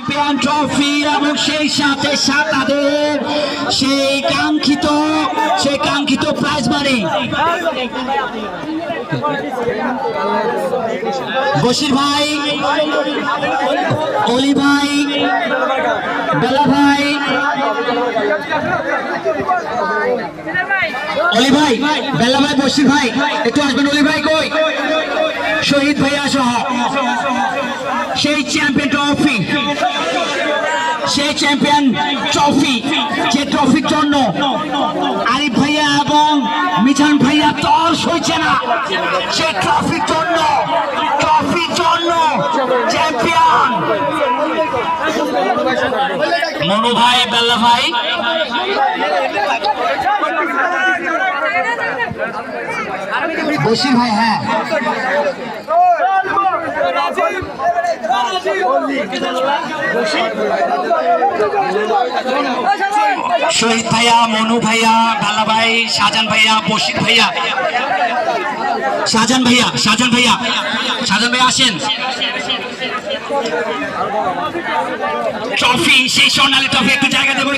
Champion trophy এবং সেই সাথে তাদের সেই কাঙ্ক্ষিত প্রাইজ মানি। বশির ভাই, অলি ভাই, বেলা ভাই, অলি ভাই, বেলা ভাই, বশির ভাই একটু আসবেন। অলি ভাই কই? শহীদ ভাইয়া সহ সেই চ্যাম্পিয়ন ট্রফি যে ট্রফির জন্য আরিফ ভাইয়া এবং মিজান ভাইয়া তর সইছে না, সেই ট্রফির জন্য চ্যাম্পিয়ন মনু ভাই, বেল্লা ভাই, বশির ভাই। হ্যাঁ, শহীদ ভাইয়া, মনু ভাইয়া, বেল্লা ভাই, শাহজাহান ভাইয়া, বশির ভাইয়া, শাহজাহান ভাইয়া আসেন। ট্রফি, সেই স্বর্ণালী ট্রফি একটু জায়গা দেবো,